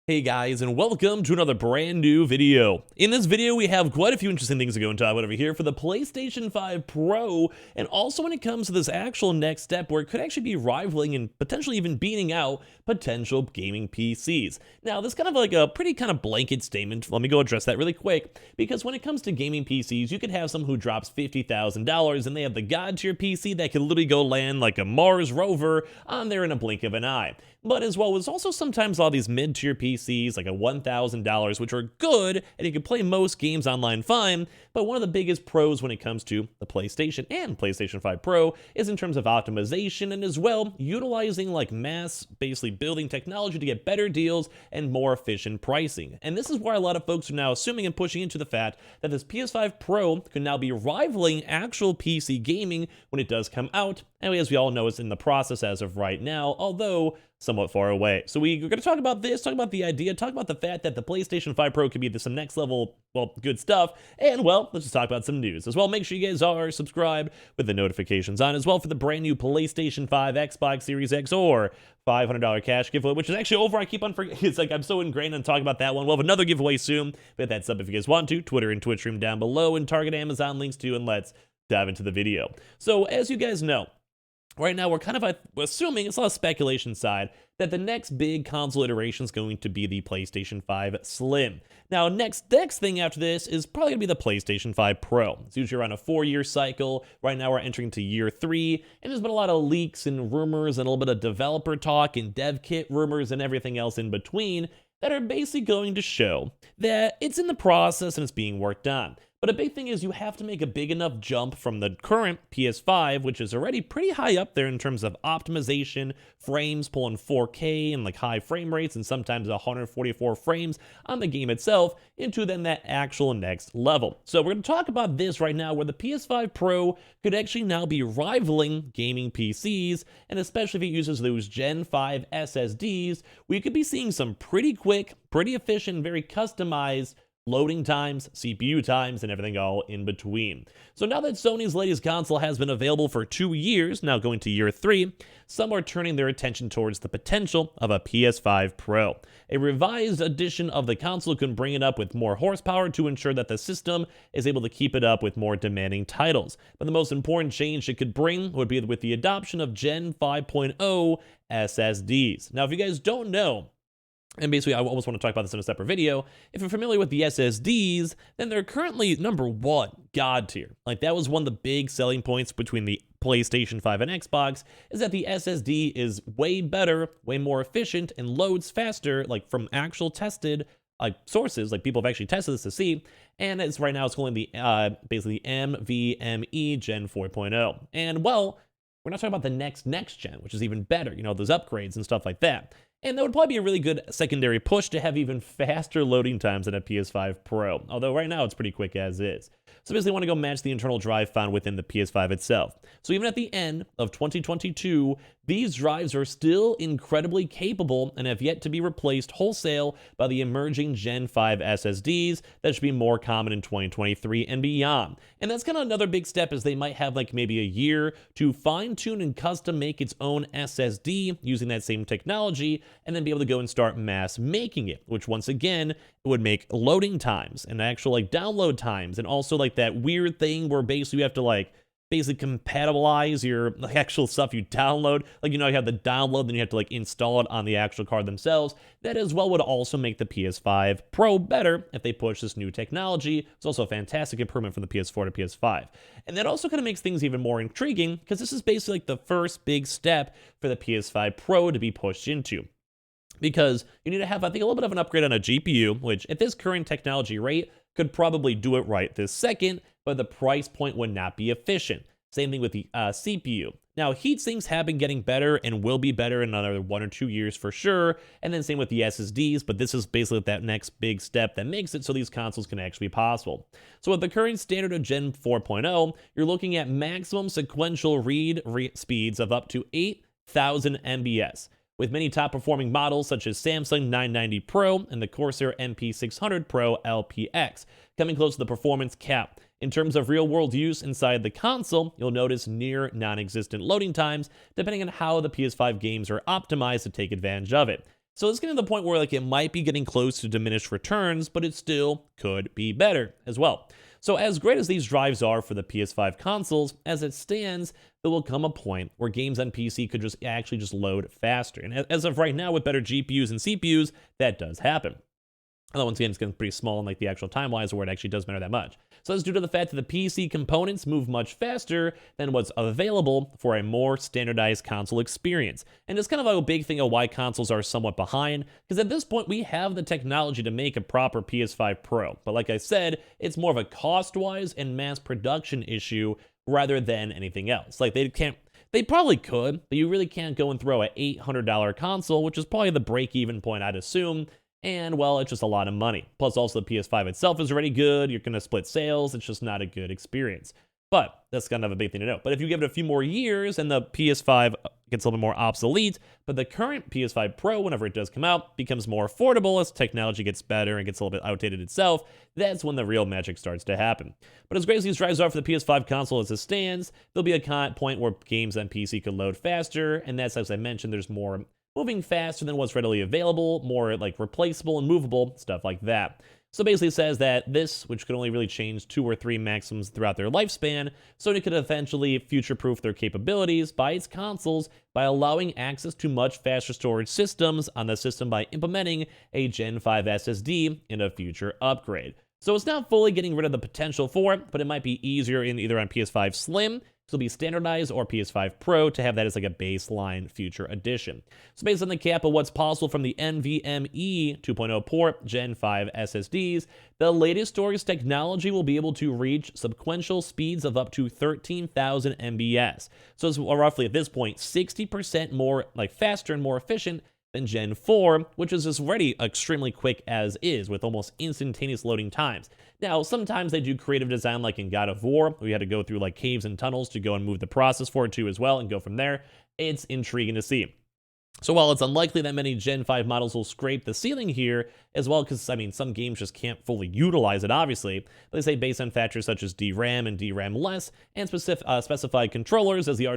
Hey guys, and welcome to another brand new video. In this video, we have quite a few interesting things to go and talk about over here for the PlayStation 5 Pro, and also when it comes to this actual next step where it could actually be rivaling and potentially even beating out potential gaming PCs. Now, this is kind of like a pretty kind of blanket statement. Let me go address that really quick, because when it comes to gaming PCs, you could have someone who drops $50,000 and they have the god tier PC that could literally go land like a Mars rover on there in a blink of an eye. But as well as also sometimes all these mid-tier PCs, like a $1,000, which are good, and you can play most games online fine, but one of the biggest pros when it comes to the PlayStation and PlayStation 5 Pro is in terms of optimization and as well utilizing like mass, basically building technology to get better deals and more efficient pricing. And this is where a lot of folks are now assuming and pushing into the fact that this PS5 Pro could now be rivaling actual PC gaming when it does come out, and as we all know, it's in the process as of right now, although somewhat far away. So we're going to talk about this, talk about the idea, talk about the fact that the PlayStation 5 Pro could be some next level, well, good stuff, and well, let's just talk about some news as well. Make sure you guys are subscribed with the notifications on as well for the brand new PlayStation 5, Xbox Series X, or $500 cash giveaway, which is actually over. I keep on forgetting. It's like I'm so ingrained on talking about that one. We'll have another giveaway soon. But that's up if you guys want to. Twitter and Twitch stream down below, and Target Amazon links too, and let's dive into the video. So as you guys know, right now, we're kind of assuming, it's a lot of speculation side, that the next big console iteration is going to be the PlayStation 5 Slim. Now, next thing after this is probably going to be the PlayStation 5 Pro. It's usually around a 4-year cycle. Right now, we're entering to year 3, and there's been a lot of leaks and rumors and a little bit of developer talk and dev kit rumors and everything else in between that are basically going to show that it's in the process and it's being worked on. But a big thing is you have to make a big enough jump from the current PS5, which is already pretty high up there in terms of optimization, frames pulling 4K and like high frame rates and sometimes 144 frames on the game itself, into then that actual next level. So we're going to talk about this right now, where the PS5 Pro could actually now be rivaling gaming PCs, and especially if it uses those Gen 5 SSDs, we could be seeing some pretty quick, pretty efficient, very customized loading times, CPU times, and everything all in between. So now that Sony's latest console has been available for 2 years, now going to year 3, some are turning their attention towards the potential of a PS5 Pro. A revised edition of the console can bring it up with more horsepower to ensure that the system is able to keep it up with more demanding titles. But the most important change it could bring would be with the adoption of Gen 5.0 SSDs. Now, if you guys don't know, and basically, I almost want to talk about this in a separate video. If you're familiar with the SSDs, then they're currently number 1, god tier. Like, that was one of the big selling points between the PlayStation 5 and Xbox, is that the SSD is way better, way more efficient, and loads faster, like from actual tested like sources, like people have actually tested this to see, and it's right now it's calling the basically NVMe Gen 4.0. And well, we're not talking about the next gen, which is even better, you know, those upgrades and stuff like that. And that would probably be a really good secondary push to have even faster loading times than a PS5 Pro, although right now it's pretty quick as is. So basically, I want to go match the internal drive found within the PS5 itself. So even at the end of 2022, these drives are still incredibly capable and have yet to be replaced wholesale by the emerging Gen 5 SSDs that should be more common in 2023 and beyond. And that's kind of another big step, as they might have like maybe a year to fine-tune and custom make its own SSD using that same technology, and then be able to go and start mass making it, which once again would make loading times and actual like download times, and also like that weird thing where basically you have to like basically compatibilize your like actual stuff you download. Like, you know, you have the download, then you have to like install it on the actual card themselves. That as well would also make the PS5 Pro better if they push this new technology. It's also a fantastic improvement from the PS4 to PS5. And that also kind of makes things even more intriguing, because this is basically like the first big step for the PS5 Pro to be pushed into. Because you need to have, I think, a little bit of an upgrade on a GPU, which at this current technology rate could probably do it right this second, but the price point would not be efficient. Same thing with the CPU. Now, heat sinks have been getting better and will be better in another 1 or 2 years for sure, and then same with the SSDs, but this is basically that next big step that makes it so these consoles can actually be possible. So with the current standard of Gen 4.0, you're looking at maximum sequential read speeds of up to 8,000 MBS. With many top-performing models such as Samsung 990 Pro and the Corsair MP600 Pro LPX, coming close to the performance cap. In terms of real-world use inside the console, you'll notice near non-existent loading times, depending on how the PS5 games are optimized to take advantage of it. So it's getting to the point where like it might be getting close to diminished returns, but it still could be better as well. So as great as these drives are for the PS5 consoles, as it stands, there will come a point where games on PC could just actually just load faster. And as of right now, with better GPUs and CPUs, that does happen. Although once again, it's getting pretty small in like the actual time-wise where it actually does matter that much. So that's due to the fact that the PC components move much faster than what's available for a more standardized console experience. And it's kind of a big thing of why consoles are somewhat behind, because at this point we have the technology to make a proper PS5 Pro. But like I said, it's more of a cost-wise and mass production issue rather than anything else. Like they probably could, but you really can't go and throw an $800 console, which is probably the break-even point I'd assume. And, well, it's just a lot of money. Plus, also, the PS5 itself is already good. You're going to split sales. It's just not a good experience. But that's kind of a big thing to know. But if you give it a few more years and the PS5 gets a little bit more obsolete, but the current PS5 Pro, whenever it does come out, becomes more affordable as technology gets better and gets a little bit outdated itself, that's when the real magic starts to happen. But as great as these drives are for the PS5 console as it stands, there'll be a point where games on PC could load faster, and that's, as I mentioned, there's more moving faster than what's readily available, more like replaceable and movable, stuff like that. So basically it says that this, which could only really change 2 or 3 maximums throughout their lifespan, Sony could eventually future-proof their capabilities by its consoles by allowing access to much faster storage systems on the system by implementing a Gen 5 SSD in a future upgrade. So it's not fully getting rid of the potential for it, but it might be easier in either on PS5 Slim, so it'll be standardized, or PS5 Pro to have that as like a baseline future edition. So based on the cap of what's possible from the NVMe 2.0 port Gen 5 SSDs, the latest storage technology will be able to reach sequential speeds of up to 13,000 MBS. So it's roughly at this point 60% more like faster and more efficient than Gen 4, which is just already extremely quick as is, with almost instantaneous loading times. Now, sometimes they do creative design like in God of War, where you had to go through like caves and tunnels to go and move the process forward too as well and go from there. It's intriguing to see. So while it's unlikely that many Gen 5 models will scrape the ceiling here, as well, because, I mean, some games just can't fully utilize it, obviously, they say based on factors such as DRAM and DRAM-less, and specified controllers as the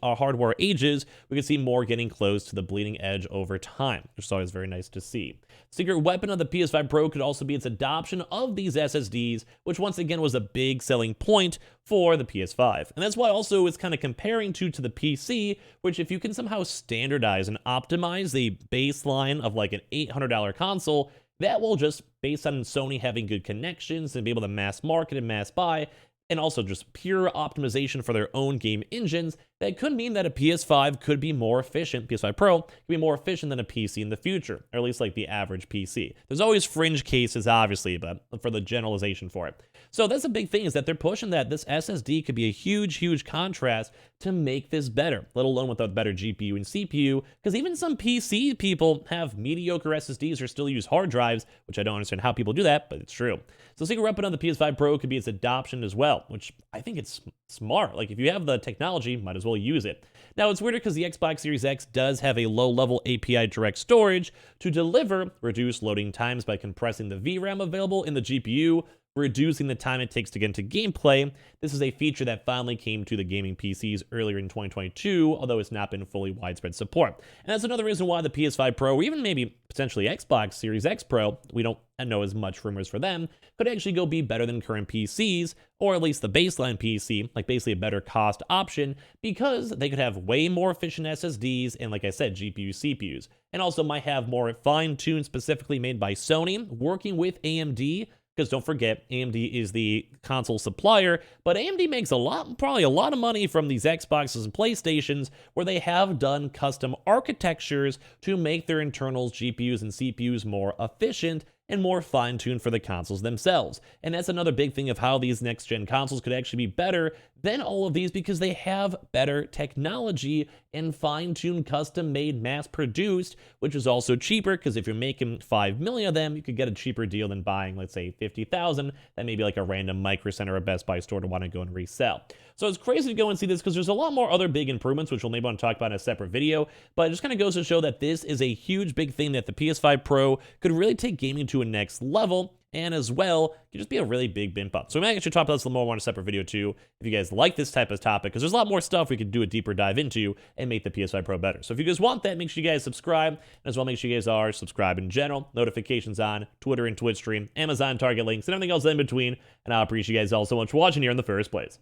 hardware ages, we can see more getting close to the bleeding edge over time, which is always very nice to see. Secret weapon of the PS5 Pro could also be its adoption of these SSDs, which once again was a big selling point for the PS5. And that's why also it's kind of comparing to the PC, which if you can somehow standardize and optimize the baseline of like an $800 console, that will just, based on Sony having good connections and be able to mass market and mass buy, and also just pure optimization for their own game engines, that could mean that a PS5 could be more efficient, PS5 Pro could be more efficient than a PC in the future, or at least like the average PC. There's always fringe cases, obviously, but for the generalization for it. So that's a big thing, is that they're pushing that this SSD could be a huge, huge contrast to make this better, let alone with a better GPU and CPU, because even some PC people have mediocre SSDs or still use hard drives, which I don't understand how people do that, but it's true. So secret weapon on the PS5 Pro could be its adoption as well, which I think it's smart. Like, if you have the technology, might as well use it. Now, it's weirder because the Xbox Series X does have a low-level API direct storage to deliver reduced loading times by compressing the VRAM available in the GPU, reducing the time it takes to get into gameplay. This is a feature that finally came to the gaming PCs earlier in 2022, although it's not been fully widespread support. And that's another reason why the PS5 Pro, or even maybe potentially Xbox Series X Pro, we don't know as much rumors for them, could actually go be better than current PCs, or at least the baseline PC, like basically a better cost option, because they could have way more efficient SSDs and, like I said, GPU, CPUs, and also might have more fine-tuned, specifically made by Sony, working with AMD. Because don't forget, AMD is the console supplier, but AMD makes probably a lot of money from these Xboxes and PlayStations, where they have done custom architectures to make their internals, GPUs and CPUs more efficient and more fine-tuned for the consoles themselves. And that's another big thing of how these next-gen consoles could actually be better than all of these, because they have better technology and fine-tuned, custom-made, mass-produced, which is also cheaper, because if you're making 5 million of them, you could get a cheaper deal than buying, let's say, 50,000, that may be like a random Micro Center or Best Buy store to want to go and resell. So it's crazy to go and see this, because there's a lot more other big improvements, which we'll maybe want to talk about in a separate video, but it just kind of goes to show that this is a huge, big thing, that the PS5 Pro could really take gaming to a next level, and as well, it could just be a really big bump up. So we might actually talk about this a little more in a separate video too, if you guys like this type of topic, because there's a lot more stuff we could do a deeper dive into and make the PS5 Pro better. So if you guys want that, make sure you guys subscribe, and as well make sure you guys are subscribed in general, notifications on, Twitter and Twitch stream, Amazon Target links, and everything else in between, and I appreciate you guys all so much for watching here in the first place.